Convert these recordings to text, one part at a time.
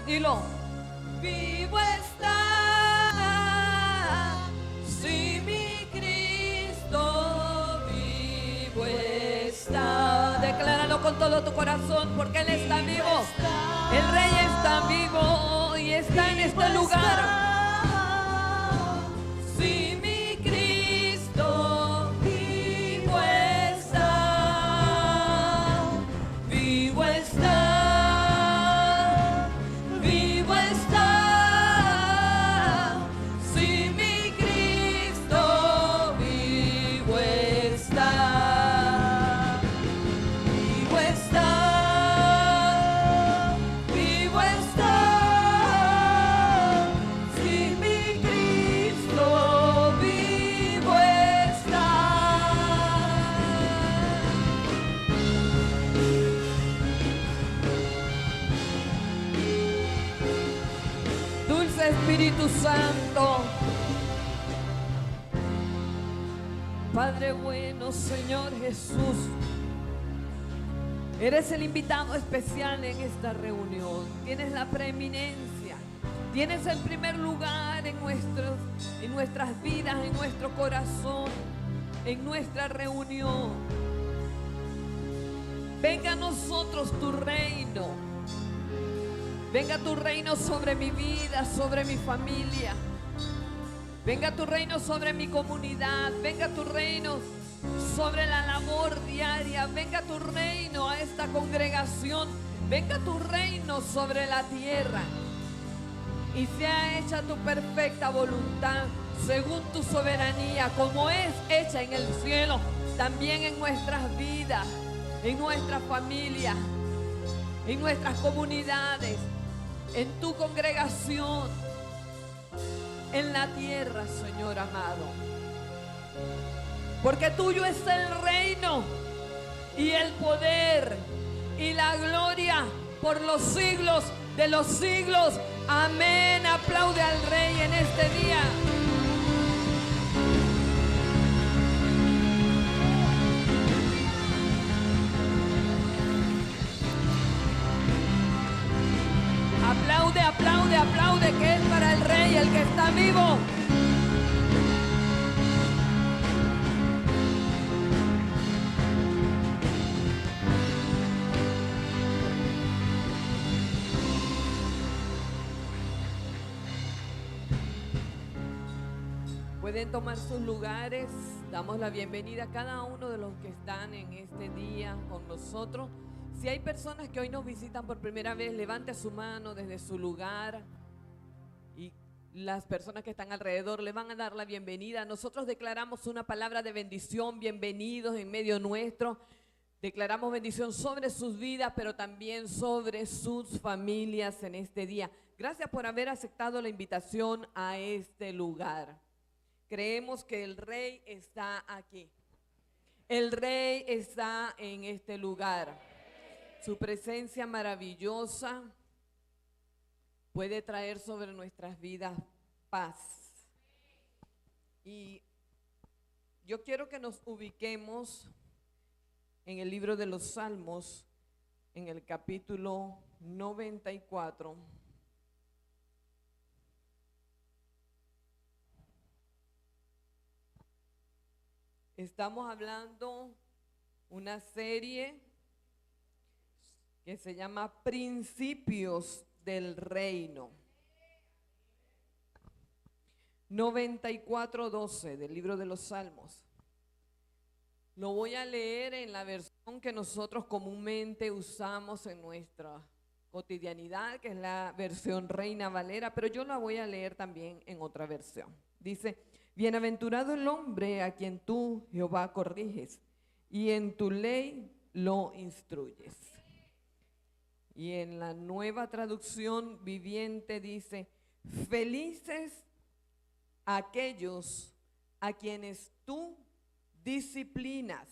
Dilo. Vivo está, si mi Cristo vivo está. Decláralo con todo tu corazón, porque Él está vivo. El Rey está vivo y está en este lugar. Si mi Cristo vivo está, vivo está, vivo está. Si mi Cristo vivo está, vivo está, vivo está. Si mi Cristo vivo está. Dulce Espíritu Santo, Padre bueno, Señor Jesús, eres el invitado especial en esta reunión. Tienes la preeminencia, tienes el primer lugar en nuestras vidas, en nuestro corazón, en nuestra reunión. Venga a nosotros tu reino. Venga tu reino sobre mi vida, sobre mi familia. Venga tu reino sobre mi comunidad. Venga tu reino sobre la labor diaria. Venga tu reino a esta congregación. Venga tu reino sobre la tierra. Y sea hecha tu perfecta voluntad según tu soberanía, como es hecha en el cielo, también en nuestras vidas, en nuestra familia, en nuestras comunidades, en tu congregación, en la tierra, Señor amado. Porque tuyo es el reino y el poder y la gloria por los siglos de los siglos. Amén. Aplaude al Rey en este día. Aplaude, aplaude, aplaude, que es para el Rey, el que está vivo. Pueden tomar sus lugares. Damos la bienvenida a cada uno de los que están en este día con nosotros. Si hay personas que hoy nos visitan por primera vez, levante su mano desde su lugar y las personas que están alrededor le van a dar la bienvenida. Nosotros declaramos una palabra de bendición, bienvenidos en medio nuestro. Declaramos bendición sobre sus vidas, pero también sobre sus familias en este día. Gracias por haber aceptado la invitación a este lugar. Creemos que el Rey está aquí. El Rey está en este lugar. Su presencia maravillosa puede traer sobre nuestras vidas paz. Y yo quiero que nos ubiquemos en el libro de los Salmos, en el capítulo 94. Estamos hablando una serie que se llama Principios del Reino. 94:12 del libro de los Salmos. Lo voy a leer en la versión que nosotros comúnmente usamos en nuestra cotidianidad, que es la versión Reina Valera, pero yo la voy a leer también en otra versión. Dice: bienaventurado el hombre a quien tú, Jehová, corriges, y en tu ley lo instruyes. Y en la Nueva Traducción Viviente dice: felices aquellos a quienes tú disciplinas,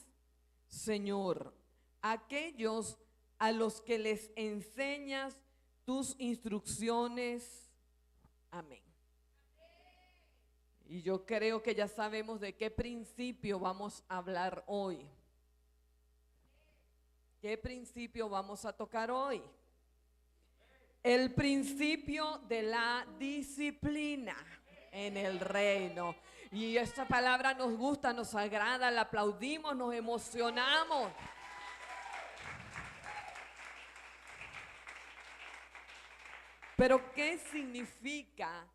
Señor, aquellos a los que les enseñas tus instrucciones. Amén. Y yo creo que ya sabemos de qué principio vamos a hablar hoy. ¿Qué principio vamos a tocar hoy? El principio de la disciplina en el reino. Y esta palabra nos gusta, nos agrada, la aplaudimos, nos emocionamos. Pero ¿qué significa?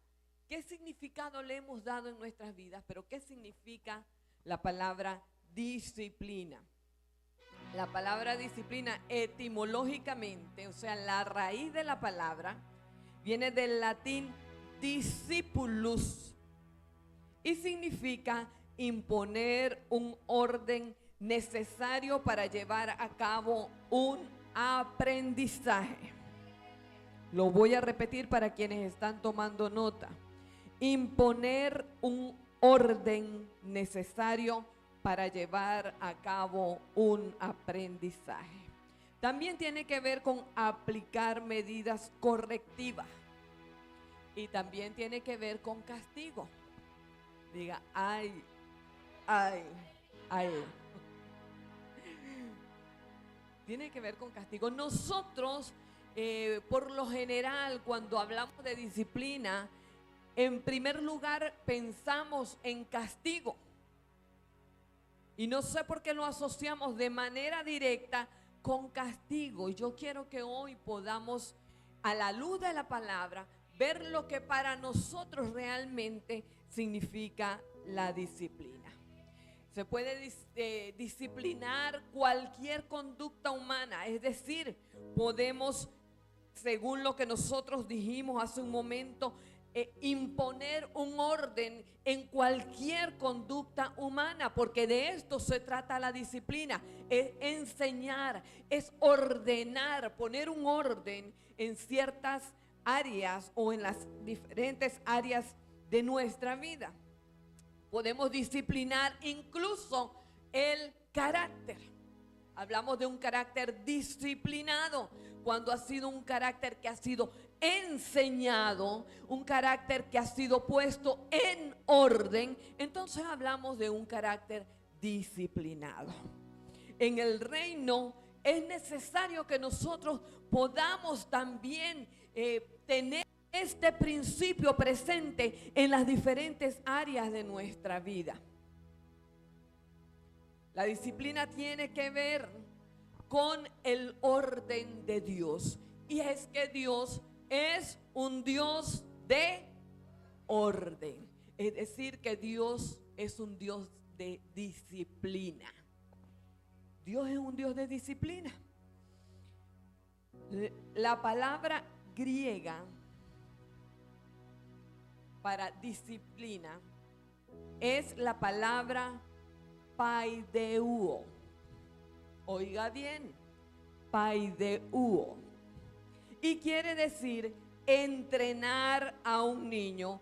¿Qué significado le hemos dado en nuestras vidas? Pero ¿qué significa la palabra disciplina? La palabra disciplina etimológicamente, o sea, la raíz de la palabra, viene del latín discipulus y significa imponer un orden necesario para llevar a cabo un aprendizaje. Lo voy a repetir para quienes están tomando nota. Imponer un orden necesario para llevar a cabo un aprendizaje. También tiene que ver con aplicar medidas correctivas y también tiene que ver con castigo. Diga, ay, ay, ay. Tiene que ver con castigo. Nosotros, por lo general, cuando hablamos de disciplina, en primer lugar pensamos en castigo. Y no sé por qué lo asociamos de manera directa con castigo. Y yo quiero que hoy podamos, a la luz de la palabra, ver lo que para nosotros realmente significa la disciplina. Se puede disciplinar cualquier conducta humana, es decir, podemos, según lo que nosotros dijimos hace un momento, imponer un orden en cualquier conducta humana, porque de esto se trata la disciplina, es enseñar, es ordenar, poner un orden en ciertas áreas o en las diferentes áreas de nuestra vida. Podemos disciplinar incluso el carácter. Hablamos de un carácter disciplinado cuando ha sido un carácter que ha sido enseñado, un carácter que ha sido puesto en orden. Entonces hablamos de un carácter disciplinado. En el reino es necesario que nosotros podamos también tener este principio presente en las diferentes áreas de nuestra vida. La disciplina tiene que ver con el orden de Dios. Y es que Dios es un Dios de orden. Es decir, que Dios es un Dios de disciplina. Dios es un Dios de disciplina. La palabra griega para disciplina es la palabra paideuo. Oiga bien, paideuo. Y quiere decir entrenar a un niño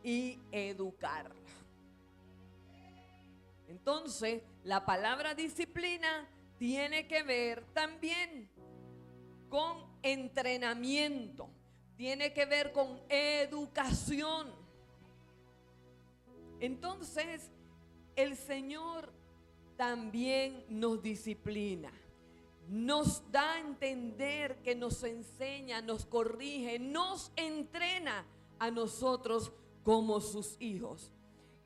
y educarlo. Entonces, la palabra disciplina tiene que ver también con entrenamiento, tiene que ver con educación. Entonces, el Señor también nos disciplina, nos da a entender que nos enseña, nos corrige, nos entrena a nosotros como sus hijos.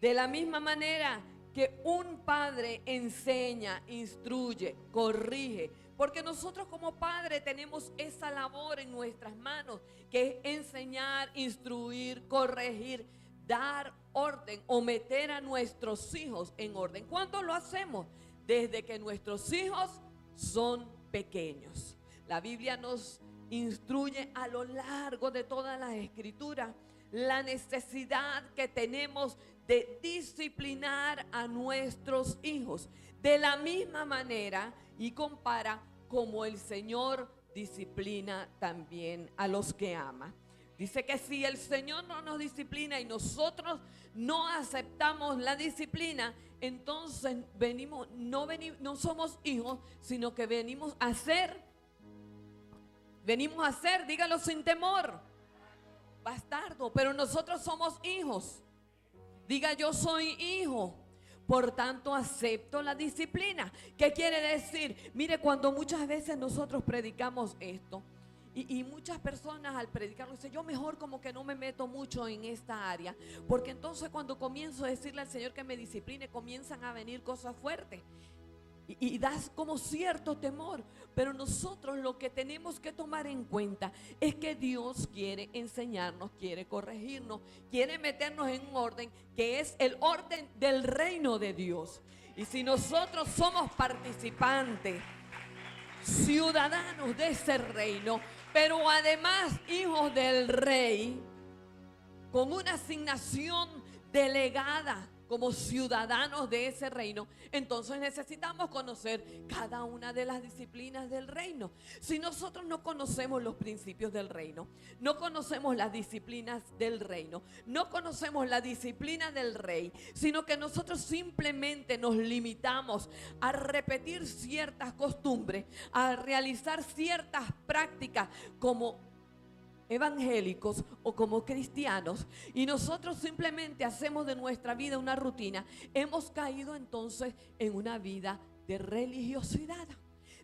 De la misma manera que un padre enseña, instruye, corrige, porque nosotros como padre tenemos esa labor en nuestras manos, que es enseñar, instruir, corregir, dar orden o meter a nuestros hijos en orden. ¿Cuándo lo hacemos? Desde que nuestros hijos son pequeños. La Biblia nos instruye a lo largo de todas las escrituras la necesidad que tenemos de disciplinar a nuestros hijos. De la misma manera, y compara como el Señor disciplina también a los que ama. Dice que si el Señor no nos disciplina y nosotros no aceptamos la disciplina, entonces no somos hijos, sino que venimos a ser, dígalo sin temor, bastardo. Pero nosotros somos hijos. Diga, yo soy hijo, por tanto acepto la disciplina. ¿Qué quiere decir? Mire, cuando muchas veces nosotros predicamos esto Y muchas personas al predicarlo dicen, yo mejor como que no me meto mucho en esta área, porque entonces cuando comienzo a decirle al Señor que me discipline, comienzan a venir cosas fuertes. Y das como cierto temor. Pero nosotros lo que tenemos que tomar en cuenta es que Dios quiere enseñarnos, quiere corregirnos, quiere meternos en un orden que es el orden del reino de Dios. Y si nosotros somos participantes, ciudadanos de ese reino, pero además hijos del rey, con una asignación delegada como ciudadanos de ese reino, entonces necesitamos conocer cada una de las disciplinas del reino. Si nosotros no conocemos los principios del reino, no conocemos las disciplinas del reino, no conocemos la disciplina del rey, sino que nosotros simplemente nos limitamos a repetir ciertas costumbres, a realizar ciertas prácticas como evangélicos o como cristianos, y nosotros simplemente hacemos de nuestra vida una rutina, hemos caído entonces en una vida de religiosidad,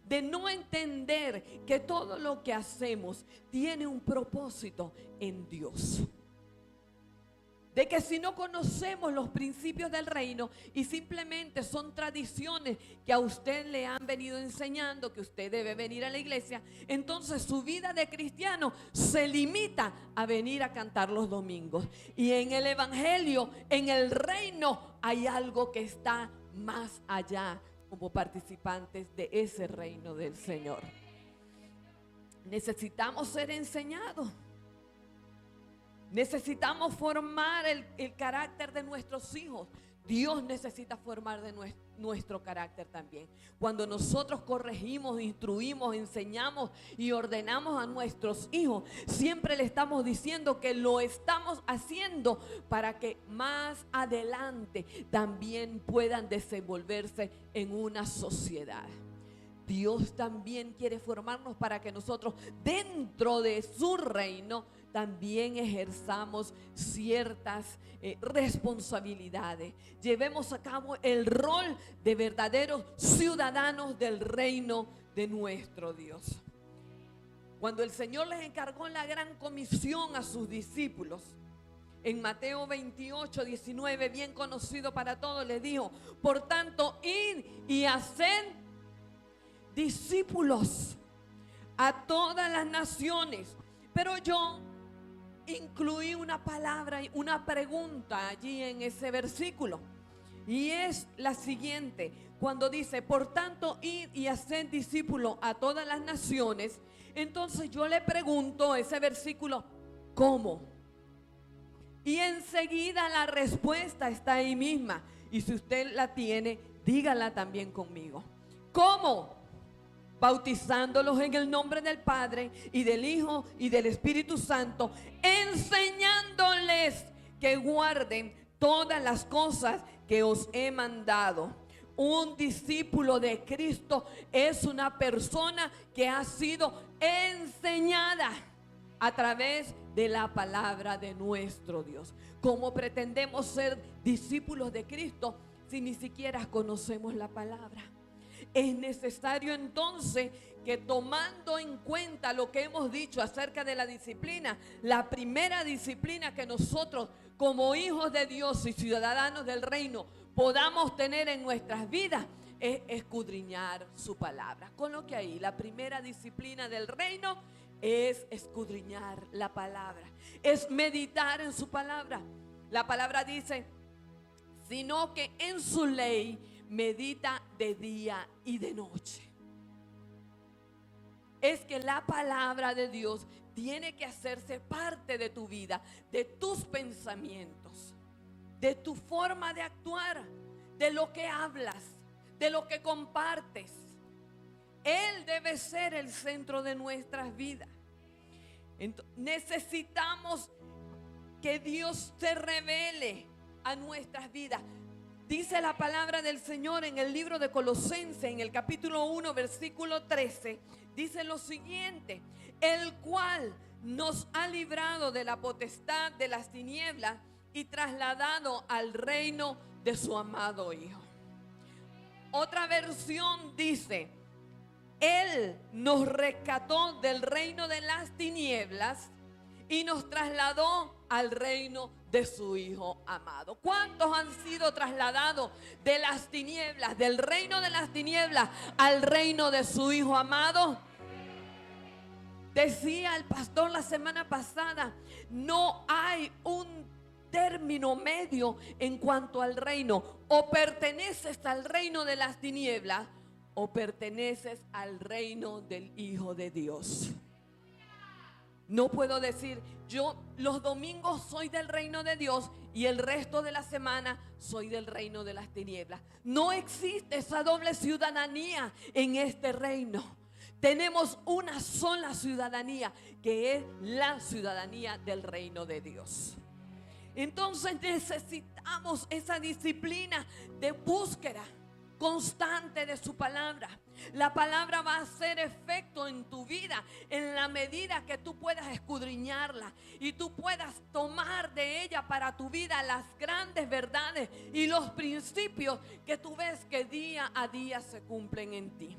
de no entender que todo lo que hacemos tiene un propósito en Dios. De que si no conocemos los principios del reino y simplemente son tradiciones que a usted le han venido enseñando, que usted debe venir a la iglesia, entonces su vida de cristiano se limita a venir a cantar los domingos. Y en el evangelio, en el reino, hay algo que está más allá como participantes de ese reino del Señor. Necesitamos ser enseñados. Necesitamos formar el carácter de nuestros hijos. Dios necesita formar de nuestro carácter también. Cuando nosotros corregimos, instruimos, enseñamos y ordenamos a nuestros hijos, siempre le estamos diciendo que lo estamos haciendo para que más adelante también puedan desenvolverse en una sociedad. Dios también quiere formarnos para que nosotros dentro de su reino también ejerzamos ciertas responsabilidades. Llevemos a cabo el rol de verdaderos ciudadanos del reino de nuestro Dios. Cuando el Señor les encargó la gran comisión a sus discípulos, en Mateo 28, 19, bien conocido para todos, les dijo: por tanto, id y haced discípulos a todas las naciones. Pero yo incluí una palabra, una pregunta allí en ese versículo, y es la siguiente: cuando dice por tanto id y haced discípulos a todas las naciones, entonces yo le pregunto ese versículo, ¿cómo? Y enseguida la respuesta está ahí misma, y si usted la tiene, dígala también conmigo. ¿Cómo? Bautizándolos en el nombre del Padre y del Hijo y del Espíritu Santo, enseñándoles que guarden todas las cosas que os he mandado. Un discípulo de Cristo es una persona que ha sido enseñada a través de la palabra de nuestro Dios. ¿Cómo pretendemos ser discípulos de Cristo si ni siquiera conocemos la palabra? Es necesario entonces que, tomando en cuenta lo que hemos dicho acerca de la disciplina, la primera disciplina que nosotros como hijos de Dios y ciudadanos del reino podamos tener en nuestras vidas es escudriñar su palabra. Con lo que ahí la primera disciplina del reino es escudriñar la palabra, es meditar en su palabra. La palabra dice, sino que en su ley medita de día y de noche. Es que la palabra de Dios tiene que hacerse parte de tu vida, de tus pensamientos, de tu forma de actuar, de lo que hablas, de lo que compartes. Él debe ser el centro de nuestras vidas. Entonces, necesitamos que Dios se revele a nuestras vidas. Dice la palabra del Señor en el libro de Colosenses, en el capítulo 1, versículo 13, dice lo siguiente: el cual nos ha librado de la potestad de las tinieblas y trasladado al reino de su amado Hijo. Otra versión dice: Él nos rescató del reino de las tinieblas y nos trasladó al reino de su Hijo amado. ¿Cuántos han sido trasladados de las tinieblas, del reino de las tinieblas, al reino de su Hijo amado? Decía el pastor la semana pasada, no hay un término medio en cuanto al reino. O perteneces al reino de las tinieblas o perteneces al reino del Hijo de Dios. No puedo decir, yo los domingos soy del reino de Dios y el resto de la semana soy del reino de las tinieblas. No existe esa doble ciudadanía en este reino. Tenemos una sola ciudadanía, que es la ciudadanía del reino de Dios. Entonces necesitamos esa disciplina de búsqueda constante de su palabra. La palabra va a hacer efecto en tu vida en la medida que tú puedas escudriñarla y tú puedas tomar de ella para tu vida las grandes verdades y los principios que tú ves que día a día se cumplen en ti.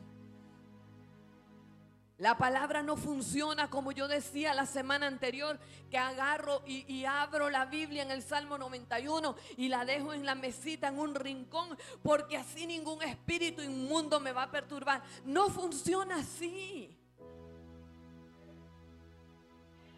La palabra no funciona como yo decía la semana anterior, que agarro y abro la Biblia en el Salmo 91 y la dejo en la mesita en un rincón porque así ningún espíritu inmundo me va a perturbar. No funciona así.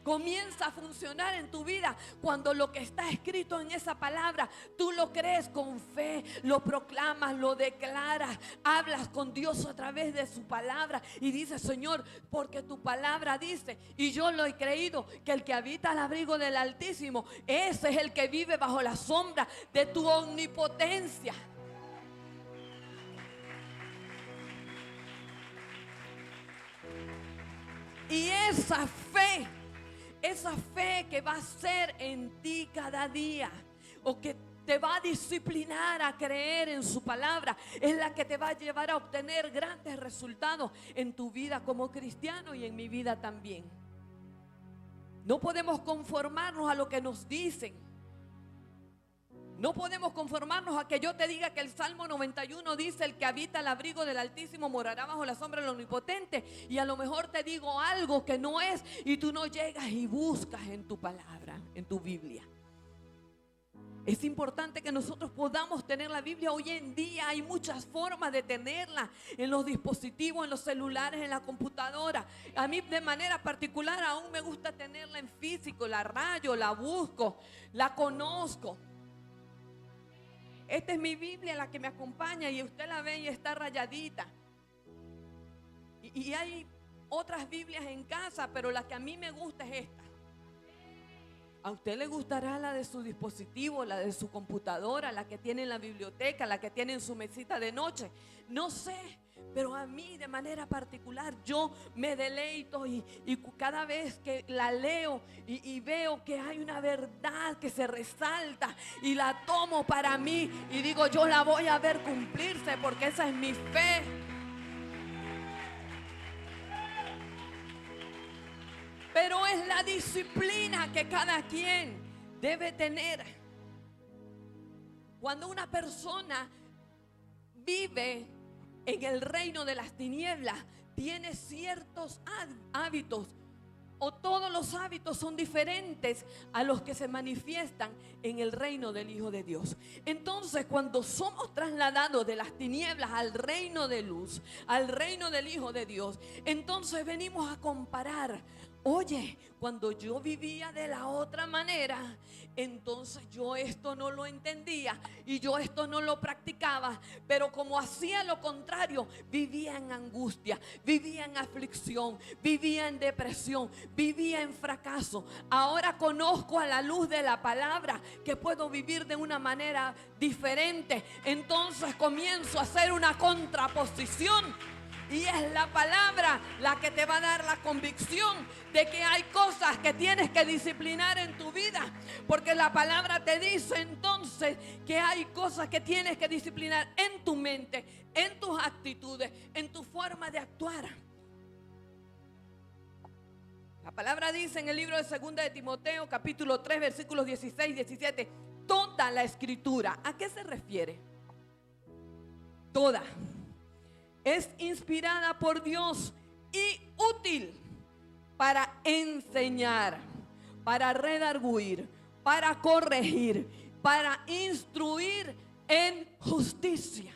Comienza a funcionar en tu vida cuando lo que está escrito en esa palabra tú lo crees con fe, lo proclamas, lo declaras, hablas con Dios a través de su palabra y dices: Señor, porque tu palabra dice, y yo lo he creído, que el que habita al abrigo del Altísimo, ese es el que vive bajo la sombra de tu omnipotencia. Y esa fe que va a ser en ti cada día, o que te va a disciplinar a creer en su palabra, es la que te va a llevar a obtener grandes resultados en tu vida como cristiano y en mi vida también. No podemos conformarnos a lo que nos dicen. No podemos conformarnos a que yo te diga que el Salmo 91 dice: el que habita al abrigo del Altísimo morará bajo la sombra del Omnipotente, y a lo mejor te digo algo que no es y tú no llegas y buscas en tu palabra, en tu Biblia. Es importante que nosotros podamos tener la Biblia. Hoy en día hay muchas formas de tenerla, en los dispositivos, en los celulares, en la computadora. A mí de manera particular aún me gusta tenerla en físico, la rayo, la busco, la conozco. Esta es mi Biblia, la que me acompaña, y usted la ve y está rayadita. Y hay otras Biblias en casa, pero la que a mí me gusta es esta. A usted le gustará la de su dispositivo, la de su computadora, la que tiene en la biblioteca, la que tiene en su mesita de noche. No sé, pero a mí de manera particular yo me deleito y cada vez que la leo y veo que hay una verdad que se resalta y la tomo para mí y digo: yo la voy a ver cumplirse porque esa es mi fe. Pero es la disciplina que cada quien debe tener. Cuando una persona vive en el reino de las tinieblas, tiene ciertos hábitos, o todos los hábitos son diferentes a los que se manifiestan en el reino del Hijo de Dios. Entonces, cuando somos trasladados de las tinieblas al reino de luz, al reino del Hijo de Dios, entonces venimos a comparar. Oye, cuando yo vivía de la otra manera, entonces yo esto no lo entendía y yo esto no lo practicaba, pero como hacía lo contrario, vivía en angustia, vivía en aflicción, vivía en depresión, vivía en fracaso. Ahora conozco a la luz de la palabra que puedo vivir de una manera diferente. Entonces comienzo a hacer una contraposición. Y es la palabra la que te va a dar la convicción de que hay cosas que tienes que disciplinar en tu vida. Porque la palabra te dice entonces que hay cosas que tienes que disciplinar en tu mente, en tus actitudes, en tu forma de actuar. La palabra dice en el libro de 2 de Timoteo, capítulo 3, versículos 16 y 17, toda la escritura. ¿A qué se refiere? Toda. es inspirada por Dios y útil para enseñar, para redarguir, para corregir, para instruir en justicia.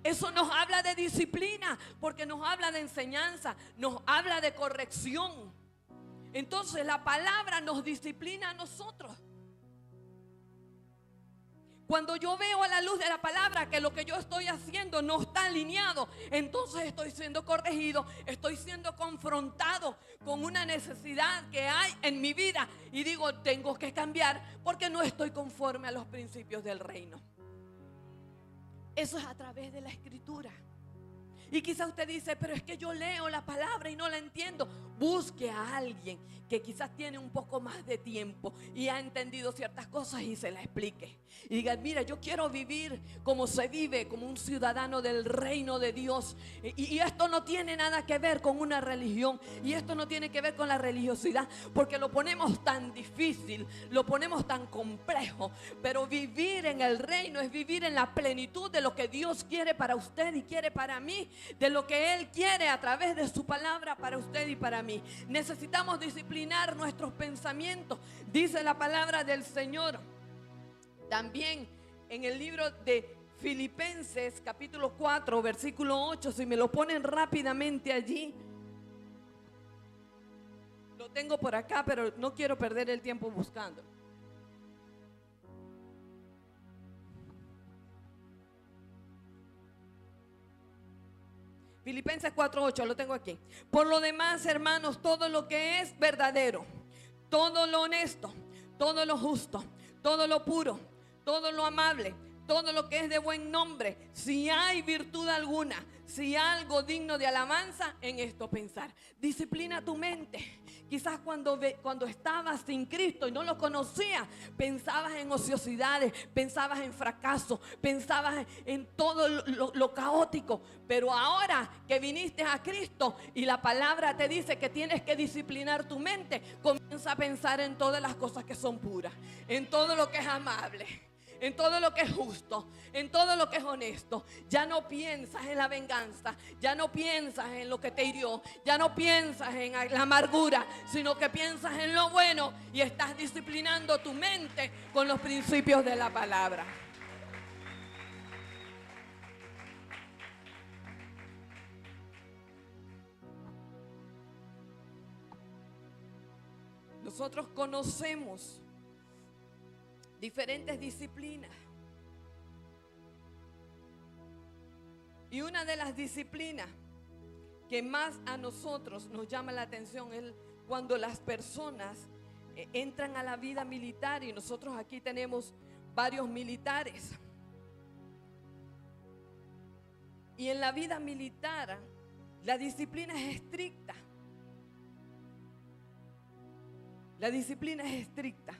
Eso nos habla de disciplina, porque nos habla de enseñanza, nos habla de corrección. Entonces la palabra nos disciplina a nosotros. Cuando yo veo a la luz de la palabra que lo que yo estoy haciendo no está alineado, entonces estoy siendo corregido, estoy siendo confrontado con una necesidad que hay en mi vida. Y digo, tengo que cambiar porque no estoy conforme a los principios del reino. Eso es a través de la escritura. Y quizá usted dice, pero es que yo leo la palabra y no la entiendo. Busque a alguien que quizás tiene un poco más de tiempo y ha entendido ciertas cosas y se la explique. Y diga, mira, yo quiero vivir como se vive, como un ciudadano del reino de Dios. Y esto no tiene nada que ver con una religión. Y esto no tiene que ver con la religiosidad, porque lo ponemos tan difícil, lo ponemos tan complejo. Pero vivir en el reino es vivir en la plenitud de lo que Dios quiere para usted y quiere para mí, de lo que Él quiere a través de su palabra para usted y para mí. Necesitamos disciplinar nuestros pensamientos, dice la palabra del Señor. También en el libro de Filipenses capítulo 4 versículo 8, si me lo ponen rápidamente allí. Lo tengo por acá, pero no quiero perder el tiempo buscando. Filipenses 4:8, lo tengo aquí. Por lo demás, hermanos, todo lo que es verdadero, todo lo honesto, todo lo justo, todo lo puro, todo lo amable, todo lo que es de buen nombre, si hay virtud alguna, si algo digno de alabanza, en esto pensar. Disciplina tu mente. Quizás cuando estabas sin Cristo y no lo conocías, pensabas en ociosidades, pensabas en fracaso, pensabas en todo lo caótico. Pero ahora que viniste a Cristo y la palabra te dice que tienes que disciplinar tu mente, comienza a pensar en todas las cosas que son puras, en todo lo que es amable, en todo lo que es justo, en todo lo que es honesto. Ya no piensas en la venganza, ya no piensas en lo que te hirió, ya no piensas en la amargura, sino que piensas en lo bueno y estás disciplinando tu mente con los principios de la palabra. Nosotros conocemos diferentes disciplinas. Y una de las disciplinas que más a nosotros nos llama la atención es cuando las personas entran a la vida militar, y nosotros aquí tenemos varios militares. Y en la vida militar la disciplina es estricta. La disciplina es estricta.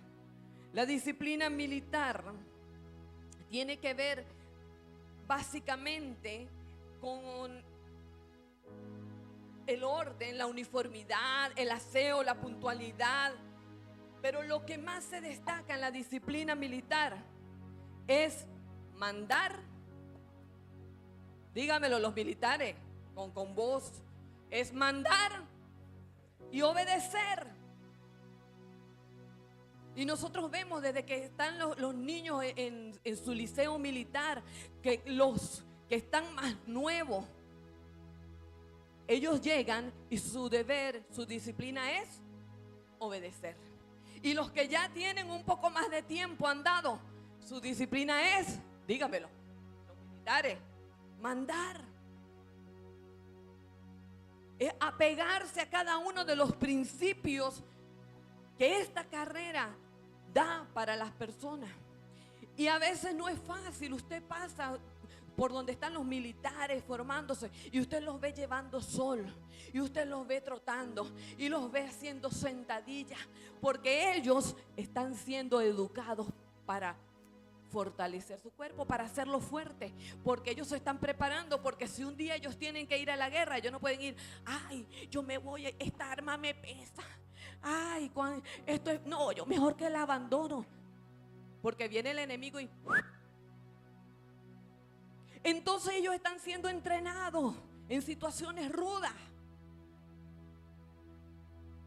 La disciplina militar tiene que ver básicamente con el orden, la uniformidad, el aseo, la puntualidad. Pero lo que más se destaca en la disciplina militar es mandar. Dígamelo los militares con voz. Es mandar y obedecer. Y nosotros vemos desde que están los niños en su liceo militar, que los que están más nuevos, ellos llegan y su deber, su disciplina es obedecer. Y los que ya tienen un poco más de tiempo andado, su disciplina es, dígamelo, los militares, mandar. Es apegarse a cada uno de los principios que esta carrera da para las personas. Y a veces no es fácil. Usted pasa por donde están los militares formándose y usted los ve llevando sol, y usted los ve trotando y los ve haciendo sentadillas, porque ellos están siendo educados para fortalecer su cuerpo, para hacerlo fuerte, porque ellos se están preparando, porque si un día ellos tienen que ir a la guerra, ellos no pueden ir, ay, yo me voy, esta arma me pesa, ay, esto es, no, yo mejor que la abandono, porque viene el enemigo y entonces ellos están siendo entrenados en situaciones rudas.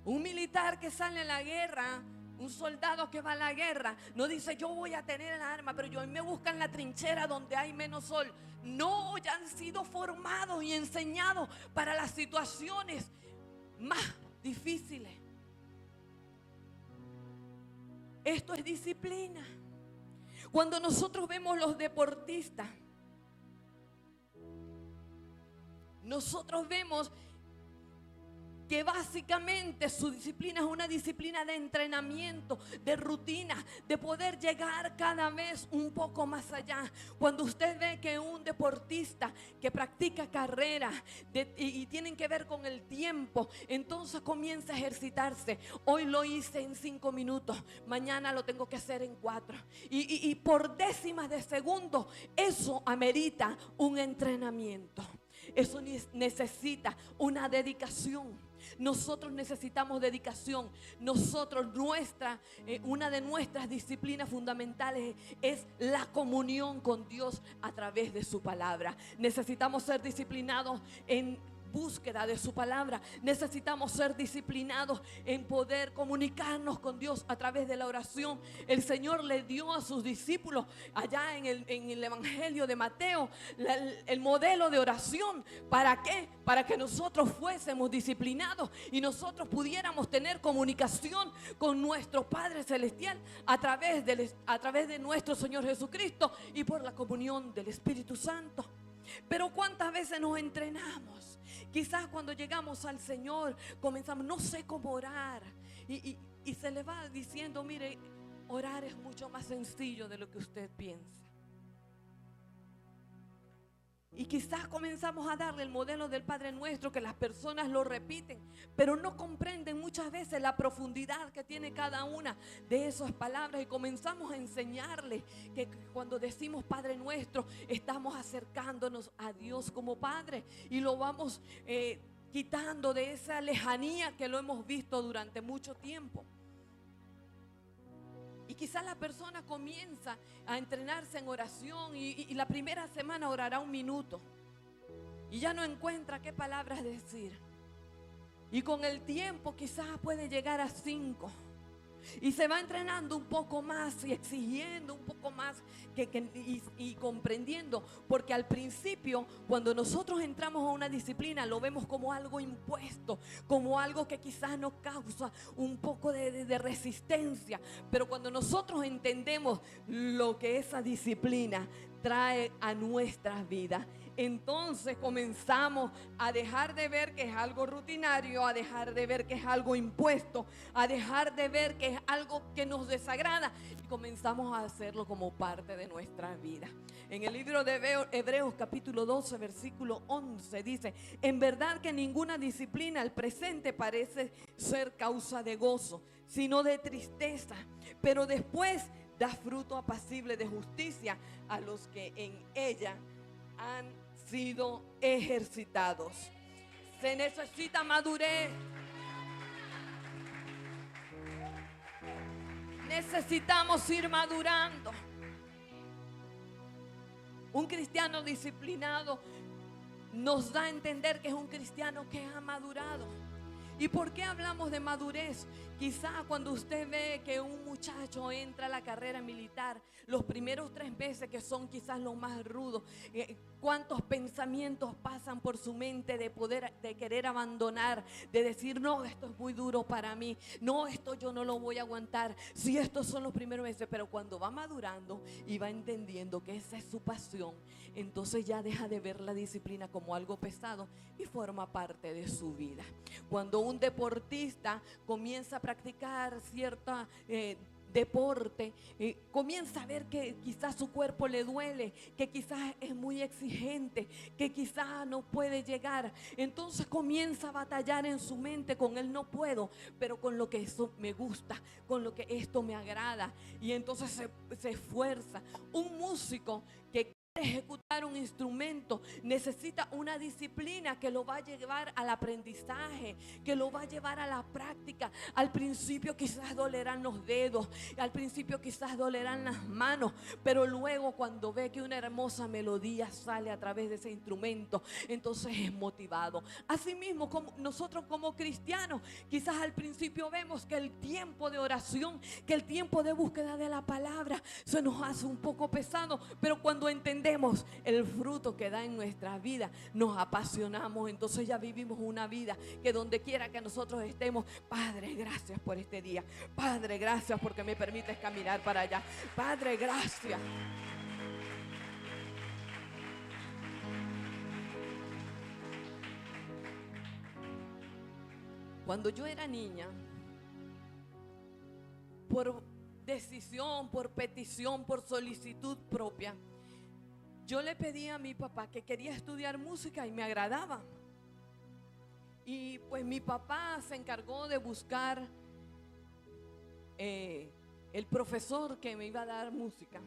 Un militar que sale a la guerra, un soldado que va a la guerra, no dice yo voy a tener el arma, pero yo a mí me buscan la trinchera donde hay menos sol. No, ya han sido formados y enseñados para las situaciones más difíciles. Esto es disciplina. Cuando nosotros vemos los deportistas, nosotros vemos que básicamente su disciplina es una disciplina de entrenamiento, de rutina, de poder llegar cada vez un poco más allá. Cuando usted ve que un deportista que practica carreras y tienen que ver con el tiempo, entonces comienza a ejercitarse. Hoy lo hice en 5 minutos, mañana lo tengo que hacer en 4. Y por décimas de segundo, eso amerita un entrenamiento. Eso necesita una dedicación. Nosotros necesitamos dedicación. Una de nuestras disciplinas fundamentales es la comunión con Dios a través de su palabra. Necesitamos ser disciplinados en búsqueda de su palabra. Necesitamos ser disciplinados en poder comunicarnos con Dios a través de la oración. El Señor le dio a sus discípulos allá en el Evangelio de Mateo el modelo de oración. ¿Para qué? Para que nosotros fuésemos disciplinados y nosotros pudiéramos tener comunicación con nuestro Padre Celestial a través de nuestro Señor Jesucristo y por la comunión del Espíritu Santo. Pero ¿cuántas veces nos entrenamos? Quizás cuando llegamos al Señor comenzamos, no sé cómo orar, y se le va diciendo, mire, orar es mucho más sencillo de lo que usted piensa. Y quizás comenzamos a darle el modelo del Padre Nuestro, que las personas lo repiten, pero no comprenden muchas veces la profundidad que tiene cada una de esas palabras. Y comenzamos a enseñarles que cuando decimos Padre Nuestro, estamos acercándonos a Dios como Padre. Y lo vamos quitando de esa lejanía que lo hemos visto durante mucho tiempo. Y quizás la persona comienza a entrenarse en oración y la primera semana orará 1 minuto y ya no encuentra qué palabras decir. Y con el tiempo quizás puede llegar a 5. Y se va entrenando un poco más y exigiendo un poco más y comprendiendo. Porque al principio, cuando nosotros entramos a una disciplina, lo vemos como algo impuesto, como algo que quizás nos causa un poco de resistencia. Pero cuando nosotros entendemos lo que esa disciplina trae a nuestras vidas, entonces comenzamos a dejar de ver que es algo rutinario, a dejar de ver que es algo impuesto, a dejar de ver que es algo que nos desagrada, y comenzamos a hacerlo como parte de nuestra vida. En el libro de Hebreos capítulo 12 versículo 11 dice: en verdad que ninguna disciplina al presente parece ser causa de gozo, sino de tristeza, pero después da fruto apacible de justicia a los que en ella han sido ejercitados. Se necesita madurez. Necesitamos ir madurando. Un cristiano disciplinado nos da a entender que es un cristiano que ha madurado. ¿Y por qué hablamos de madurez? Quizá cuando usted ve que un muchacho entra a la carrera militar, los primeros 3 meses, que son quizás los más rudos, cuántos pensamientos pasan por su mente de querer abandonar, de decir, no, esto es muy duro para mí, no, esto yo no lo voy a aguantar, si estos son los primeros meses. Pero cuando va madurando y va entendiendo que esa es su pasión, entonces ya deja de ver la disciplina como algo pesado y forma parte de su vida. Cuando un deportista comienza a practicar cierta deporte, comienza a ver que quizás su cuerpo le duele, que quizás es muy exigente, que quizás no puede llegar, entonces comienza a batallar en su mente con el no puedo, pero con lo que eso me gusta, con lo que esto me agrada, y entonces se esfuerza. Un músico que quiere ejecutar un instrumento necesita una disciplina que lo va a llevar al aprendizaje, que lo va a llevar a la práctica. Al principio quizás dolerán los dedos, al principio quizás dolerán las manos, pero luego cuando ve que una hermosa melodía sale a través de ese instrumento, entonces es motivado. Asimismo, como nosotros como cristianos, quizás al principio vemos que el tiempo de oración, que el tiempo de búsqueda de la palabra se nos hace un poco pesado, pero cuando entendemos el fruto que da en nuestra vida, nos apasionamos. Entonces ya vivimos una vida que donde quiera que nosotros estemos, Padre, gracias por este día. Padre, gracias porque me permites caminar para allá. Padre, gracias. Cuando yo era niña, por decisión, por petición, por solicitud propia, yo le pedí a mi papá que quería estudiar música y me agradaba. Y pues mi papá se encargó de buscar el profesor que me iba a dar música.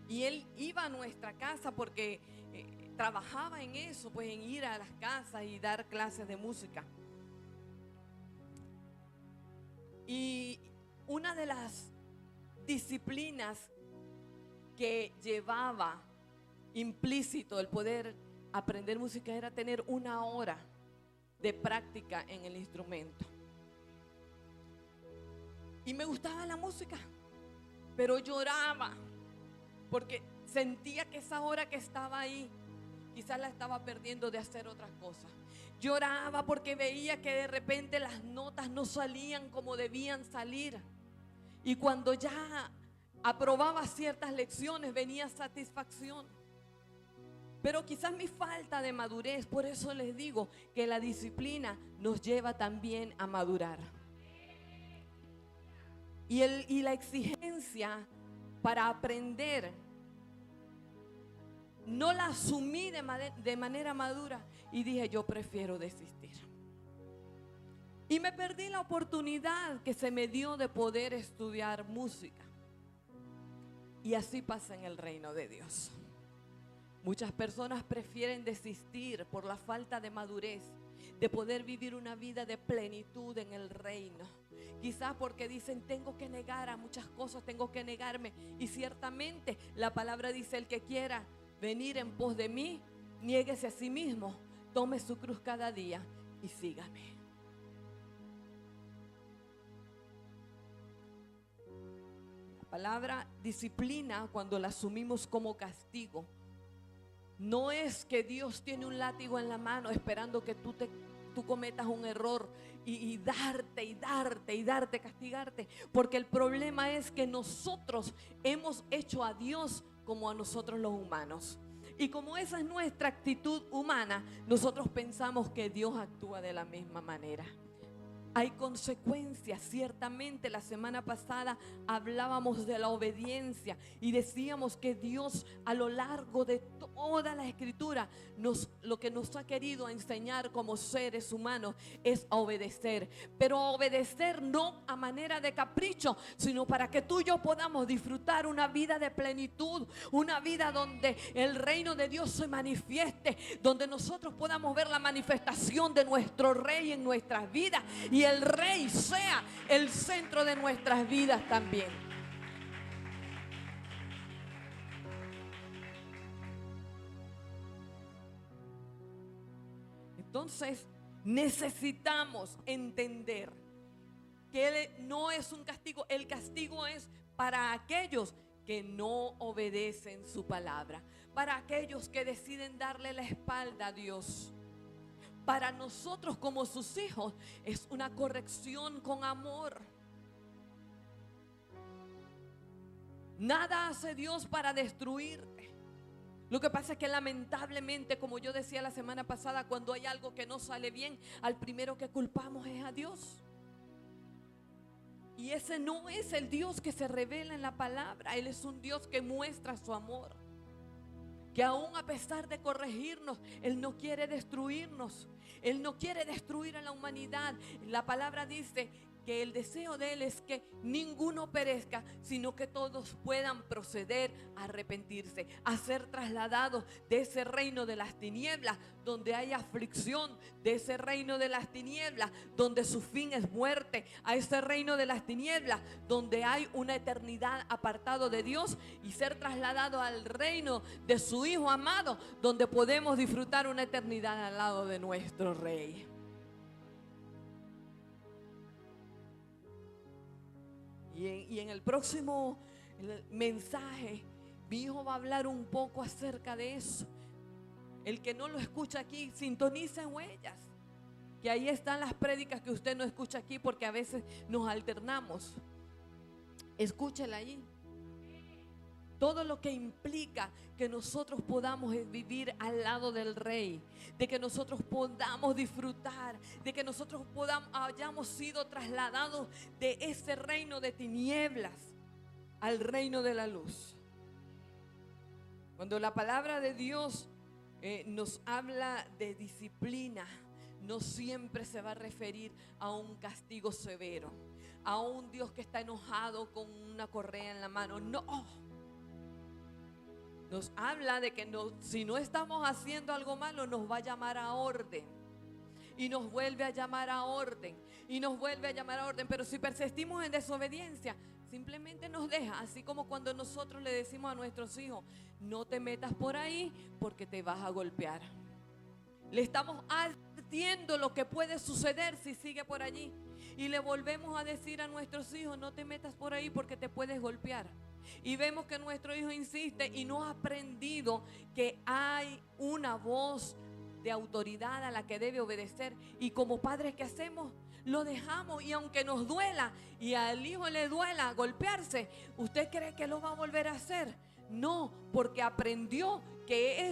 Y él iba a nuestra casa porque trabajaba en eso, pues en ir a las casas y dar clases de música. Y una de las disciplinas que llevaba implícito el poder aprender música era tener una hora de práctica en el instrumento. Y me gustaba la música, pero lloraba porque sentía que esa hora que estaba ahí quizás la estaba perdiendo de hacer otras cosas. Lloraba porque veía que de repente las notas no salían como debían salir. Y cuando ya aprobaba ciertas lecciones venía satisfacción. Pero quizás mi falta de madurez, por eso les digo que la disciplina nos lleva también a madurar. Y la exigencia para aprender no la asumí de manera madura y dije, yo prefiero desistir. Y me perdí la oportunidad que se me dio de poder estudiar música. Y así pasa en el reino de Dios. Muchas personas prefieren desistir por la falta de madurez, de poder vivir una vida de plenitud en el reino. Quizás porque dicen, tengo que negar a muchas cosas, tengo que negarme. Y ciertamente la palabra dice, el que quiera venir en pos de mí, niéguese a sí mismo, tome su cruz cada día y sígame. La palabra disciplina, cuando la asumimos como castigo, no es que Dios tiene un látigo en la mano esperando que tú cometas un error y darte, castigarte. Porque el problema es que nosotros hemos hecho a Dios como a nosotros los humanos. Y como esa es nuestra actitud humana, nosotros pensamos que Dios actúa de la misma manera. Hay consecuencias. Ciertamente la semana pasada hablábamos de la obediencia y decíamos que Dios a lo largo de toda la escritura lo que nos ha querido enseñar como seres humanos es a obedecer, pero a obedecer no a manera de capricho, sino para que tú y yo podamos disfrutar una vida de plenitud, una vida donde el reino de Dios se manifieste, donde nosotros podamos ver la manifestación de nuestro Rey en nuestras vidas y el Rey sea el centro de nuestras vidas también. Entonces necesitamos entender que no es un castigo. El castigo es para aquellos que no obedecen su palabra, para aquellos que deciden darle la espalda a Dios. Para nosotros como sus hijos es una corrección con amor. Nada hace Dios para destruirte. Lo que pasa es que lamentablemente, como yo decía la semana pasada, cuando hay algo que no sale bien, al primero que culpamos es a Dios. Y ese no es el Dios que se revela en la palabra. Él es un Dios que muestra su amor, que aún a pesar de corregirnos, Él no quiere destruirnos. Él no quiere destruir a la humanidad. La palabra dice que el deseo de Él es que ninguno perezca, sino que todos puedan proceder a arrepentirse, a ser trasladados de ese reino de las tinieblas, donde hay aflicción, de ese reino de las tinieblas, donde su fin es muerte, a ese reino de las tinieblas, donde hay una eternidad apartado de Dios, y ser trasladado al reino de su Hijo amado, donde podemos disfrutar una eternidad al lado de nuestro Rey. Y en el próximo mensaje, mi hijo va a hablar un poco acerca de eso. El que no lo escucha aquí, sintonice Huellas, que ahí están las prédicas que usted no escucha aquí, porque a veces nos alternamos. Escúchela allí. Todo lo que implica que nosotros podamos vivir al lado del Rey, de que nosotros podamos disfrutar, de que nosotros hayamos sido trasladados de ese reino de tinieblas al reino de la luz. Cuando la palabra de Dios nos habla de disciplina, no siempre se va a referir a un castigo severo, a un Dios que está enojado con una correa en la mano. No. Nos habla de que si no estamos haciendo algo malo, nos va a llamar a orden. Y nos vuelve a llamar a orden. Y nos vuelve a llamar a orden. Pero si persistimos en desobediencia, simplemente nos deja. Así como cuando nosotros le decimos a nuestros hijos: no te metas por ahí porque te vas a golpear. Le estamos advirtiendo lo que puede suceder si sigue por allí. Y le volvemos a decir a nuestros hijos: no te metas por ahí porque te puedes golpear. Y vemos que nuestro hijo insiste y no ha aprendido que hay una voz de autoridad a la que debe obedecer. Y como padres, ¿qué hacemos? Lo dejamos, y aunque nos duela y al hijo le duela golpearse, ¿usted cree que lo va a volver a hacer? No, porque aprendió que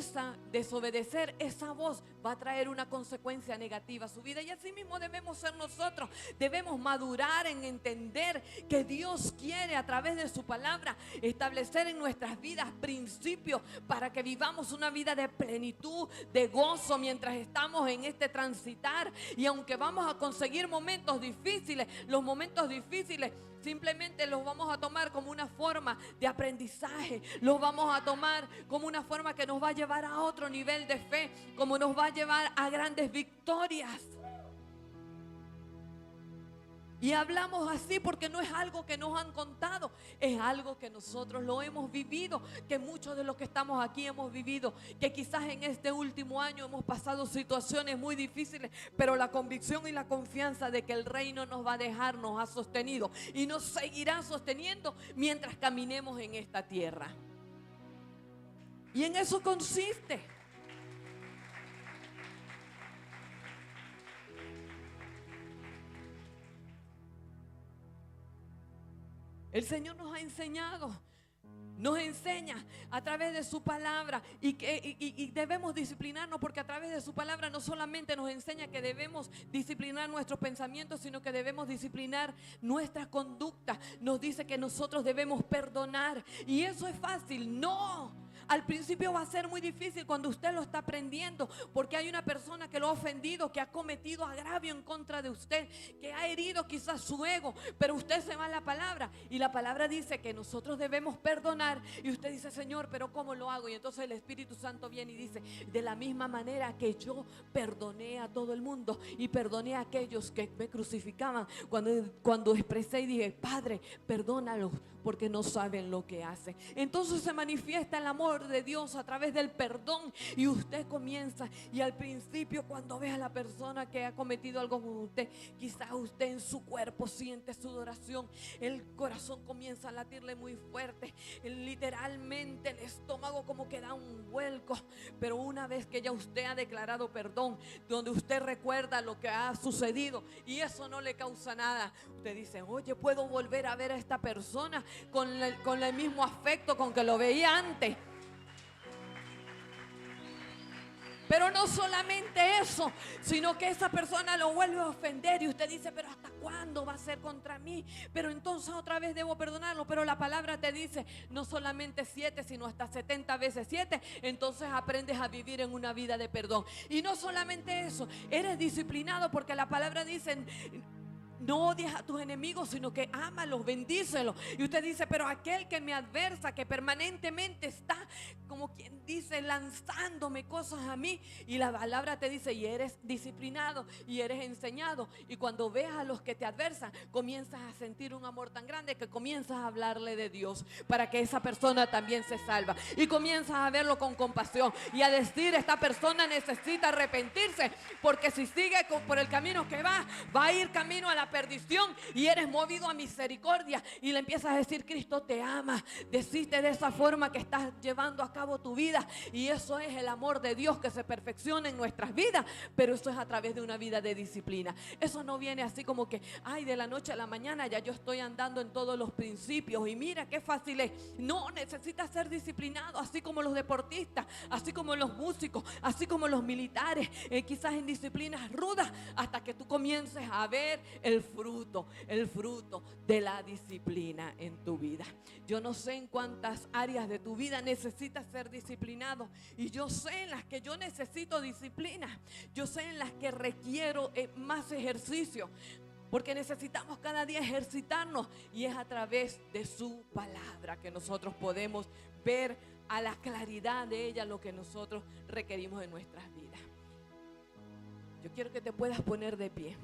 desobedecer esa voz va a traer una consecuencia negativa a su vida. Y así mismo debemos ser nosotros. Debemos madurar en entender que Dios quiere, a través de su palabra, establecer en nuestras vidas principios para que vivamos una vida de plenitud, de gozo mientras estamos en este transitar. Y aunque vamos a conseguir momentos difíciles, los momentos difíciles simplemente los vamos a tomar como una forma de aprendizaje. Los vamos a tomar como una forma que nos va a llevar a otro nivel de fe, como nos va a llevar a grandes victorias. Y hablamos así porque no es algo que nos han contado, es algo que nosotros lo hemos vivido, que muchos de los que estamos aquí hemos vivido, que quizás en este último año hemos pasado situaciones muy difíciles, pero la convicción y la confianza de que el reino nos va a dejar nos ha sostenido y nos seguirá sosteniendo mientras caminemos en esta tierra. Y en eso consiste. El Señor nos ha enseñado, nos enseña a través de su palabra y debemos disciplinarnos, porque a través de su palabra no solamente nos enseña que debemos disciplinar nuestros pensamientos, sino que debemos disciplinar nuestras conductas. Nos dice que nosotros debemos perdonar, y eso es fácil. No. Al principio va a ser muy difícil cuando usted lo está aprendiendo, porque hay una persona que lo ha ofendido, que ha cometido agravio en contra de usted, que ha herido quizás su ego, pero usted se va a la palabra y la palabra dice que nosotros debemos perdonar, y usted dice: Señor, pero ¿cómo lo hago? Y entonces el Espíritu Santo viene y dice: de la misma manera que yo perdoné a todo el mundo y perdoné a aquellos que me crucificaban, cuando expresé y dije: Padre, perdónalos porque no saben lo que hacen. Entonces se manifiesta el amor de Dios a través del perdón, y usted comienza. Y al principio, cuando ve a la persona que ha cometido algo con usted, quizás usted en su cuerpo siente sudoración, el corazón comienza a latirle muy fuerte, literalmente el estómago como que da un vuelco. Pero una vez que ya usted ha declarado perdón, donde usted recuerda lo que ha sucedido y eso no le causa nada, usted dice: oye, puedo volver a ver a esta persona con el mismo afecto con que lo veía antes. Pero no solamente eso, sino que esa persona lo vuelve a ofender y usted dice: pero ¿hasta cuándo va a ser contra mí? Pero entonces otra vez debo perdonarlo. Pero la palabra te dice no solamente 7, sino hasta 70 veces 7. Entonces aprendes a vivir en una vida de perdón. Y no solamente eso, eres disciplinado, porque la palabra dice: no odies a tus enemigos, sino que ámalos, bendícelos. Y usted dice, pero aquel que me adversa, que permanentemente está, como quien dice, lanzándome cosas a mí. Y la palabra te dice, y eres disciplinado y eres enseñado. Y cuando ves a los que te adversan, comienzas a sentir un amor tan grande que comienzas a hablarle de Dios para que esa persona también se salva. Y comienzas a verlo con compasión y a decir, esta persona necesita arrepentirse, porque si sigue por el camino que va a ir camino a la perdición. Y eres movido a misericordia y le empiezas a decir, Cristo te ama, desiste de esa forma que estás llevando a cabo tu vida. Y eso es el amor de Dios que se perfecciona en nuestras vidas, pero eso es a través de una vida de disciplina. Eso no viene así como que, ay, de la noche a la mañana ya yo estoy andando en todos los principios y mira qué fácil es. No, necesitas ser disciplinado, así como los deportistas, así como los músicos, así como los militares, quizás en disciplinas rudas, hasta que tú comiences a ver el fruto de la disciplina en tu vida. Yo no sé en cuántas áreas de tu vida necesitas ser disciplinado, y yo sé en las que yo necesito disciplina. Yo sé en las que requiero más ejercicio, porque necesitamos cada día ejercitarnos, y es a través de su palabra que nosotros podemos ver a la claridad de ella lo que nosotros requerimos en nuestras vidas. Yo quiero que te puedas poner de pie.